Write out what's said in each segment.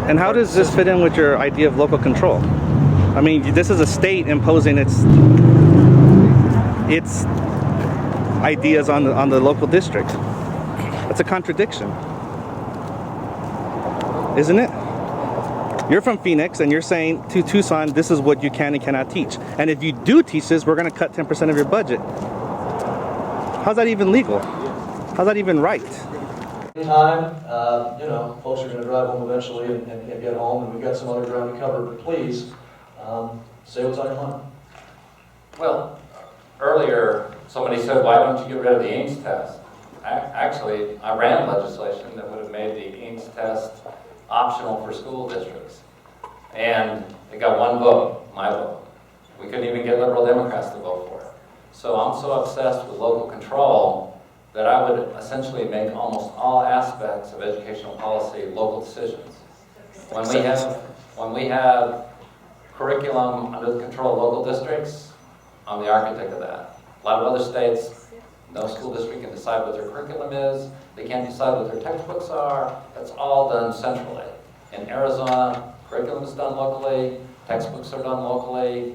And how does this fit in with your idea of local control? I mean, this is a state imposing its ideas on the local district. That's a contradiction, isn't it? You're from Phoenix and you're saying to Tucson, this is what you can and cannot teach. And if you do teach this, we're going to cut 10% of your budget. How's that even legal? How's that even right? Time, folks are going to drive home eventually and get home, and we've got some other ground to cover, but please, say what's on your mind. Well, earlier somebody said, why don't you get rid of the Ames test? Actually, I ran legislation that would have made the Ames test optional for school districts. And it got one vote, my vote. We couldn't even get Liberal Democrats to vote for it. So I'm so obsessed with local control that I would essentially make almost all aspects of educational policy local decisions. When we have curriculum under the control of local districts, I'm the architect of that. A lot of other states, no school district can decide what their curriculum is. They can't decide what their textbooks are. That's all done centrally. In Arizona, curriculum is done locally, textbooks are done locally.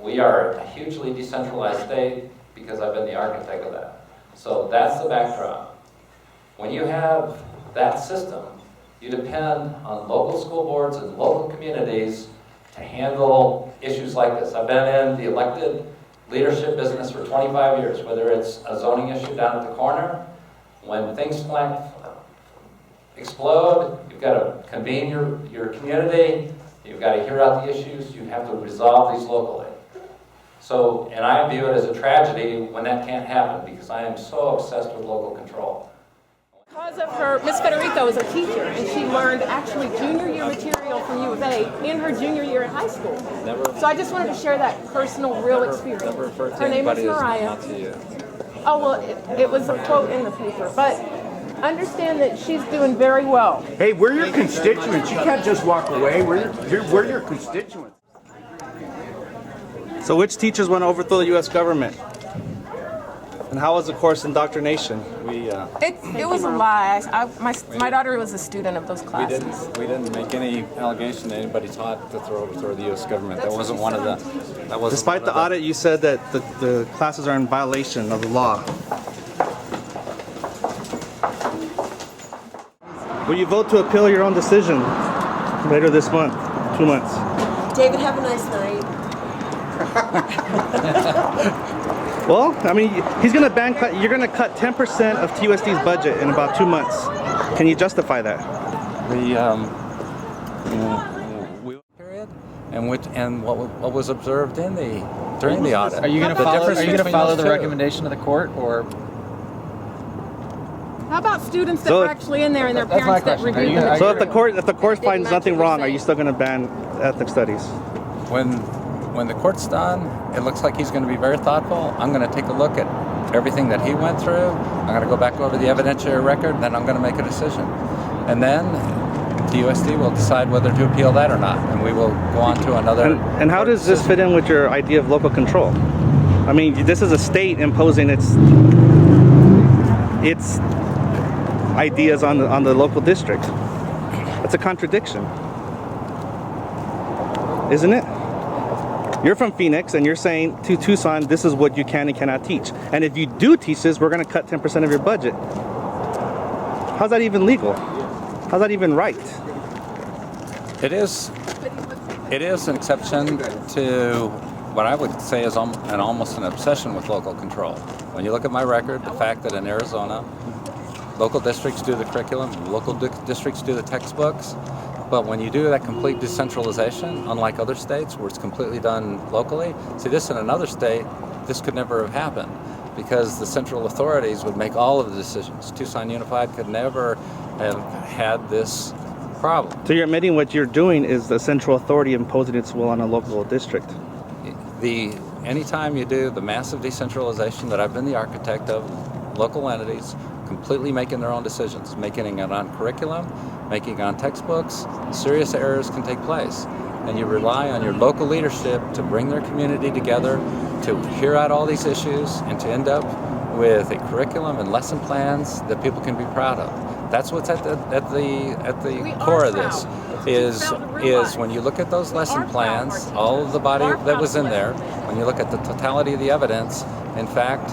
We are a hugely decentralized state because I've been the architect of that. So that's the backdrop. When you have that system, you depend on local school boards and local communities to handle issues like this. I've been in the elected leadership business for 25 years, whether it's a zoning issue down at the corner. When things explode, you've got to convene your community, you've got to hear out the issues, you have to resolve these locally. So, and I view it as a tragedy when that can't happen because I am so obsessed with local control. Because of her, Miss Federico is a teacher, and she learned actually junior year material from U of A in her junior year in high school. So I just wanted to share that personal, real experience. Her name is Mariah. Oh, well, it was a quote in the paper, but understand that she's doing very well. Hey, we're your constituents. You can't just walk away. We're your constituents. So which teachers want to overthrow the U.S. government? And how was the course indoctrination? It was a lie. My daughter was a student of those classes. We didn't make any allegation that anybody taught to overthrow the U.S. government. That wasn't one of the. Despite the audit, you said that the classes are in violation of the law. Will you vote to appeal your own decision later this month, 2 months? David, have a nice night. Well, I mean, he's going to ban. You're going to cut 10% of TUSD's budget in about 2 months. Can you justify that? Period, and what was observed during the audit. Are you going to follow the recommendation of the court, or? How about students that were actually in there and their parents that reviewed them? So if the court finds nothing wrong, are you still going to ban ethnic studies? When the court's done, it looks like he's going to be very thoughtful. I'm going to take a look at everything that he went through. I'm going to go back over the evidentiary record, and then I'm going to make a decision. And then TUSD will decide whether to appeal that or not, and we will go on to another. And how does this fit in with your idea of local control? I mean, this is a state imposing its ideas on the local district. That's a contradiction, isn't it? You're from Phoenix and you're saying to Tucson, this is what you can and cannot teach. And if you do teach this, we're going to cut 10% of your budget. How's that even legal? How's that even right? It is an exception to what I would say is almost an obsession with local control. When you look at my record, the fact that in Arizona, local districts do the curriculum, local districts do the textbooks, but when you do that complete decentralization, unlike other states where it's completely done locally, see this in another state, this could never have happened because the central authorities would make all of the decisions. Tucson Unified could never have had this problem. So you're admitting what you're doing is the central authority imposing its will on a local district. Anytime you do the massive decentralization that I've been the architect of, local entities completely making their own decisions, making it on curriculum, making it on textbooks, serious errors can take place. And you rely on your local leadership to bring their community together, to hear out all these issues, and to end up with a curriculum and lesson plans that people can be proud of. That's what's at the We core are of this. proud. Is Fail to realize when you look at those we lesson are proud plans, of our all teachers. of the body We are that proud was of in the there, lesson when you look at the totality of the evidence, in fact,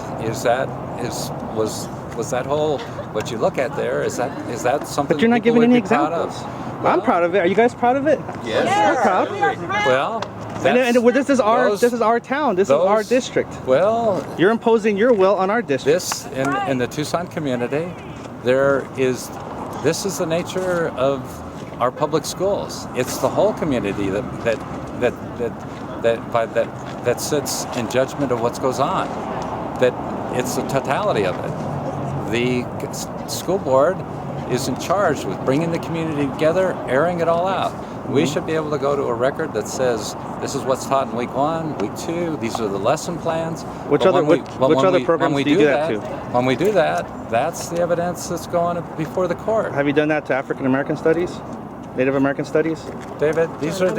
was that whole what you look at there? Is that something? But you're not people giving would any be proud of? examples. Well, I'm proud of it. Are you guys proud of it? Yes. We're proud. Well, This is our town. This is our those- district. Well, You're imposing your will on our district. this in the Tucson community, this is the nature of our public schools. It's the whole community that sits in judgment of what goes on. That it's the totality of it. The school board is in charge with bringing the community together, airing it all out. We should be able to go to a record that says this is what's taught in week 1, week 2. These are the lesson plans. Which But other when programs we do you do that to? When we do that, that's the evidence that's going before the court. Have you done that to African American studies? Native American studies? David, these are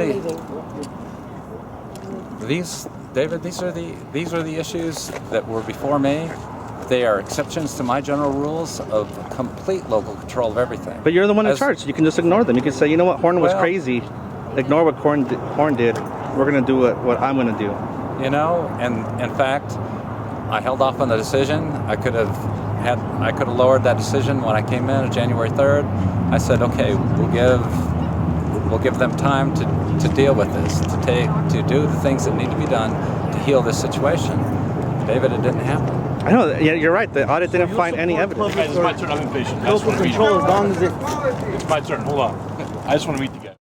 the issues that were before me. They are exceptions to my general rules of complete local control of everything. But you're the one in As- charge. You can just ignore them. You can say, you know what, Horn was Well- crazy. Ignore what Horn did. We're going to do what I'm going to do. You know, and in fact, I held off on the decision. I could have lowered that decision when I came in on January 3rd. I said, okay, we'll give them time to deal with this, to do the things that need to be done to heal this situation. David, it didn't happen. I know. Yeah, you're right. The audit didn't find any evidence. Guys, it's my turn. I'm impatient. I just want to read. Control as long as it It's my turn. Hold on. I just want to read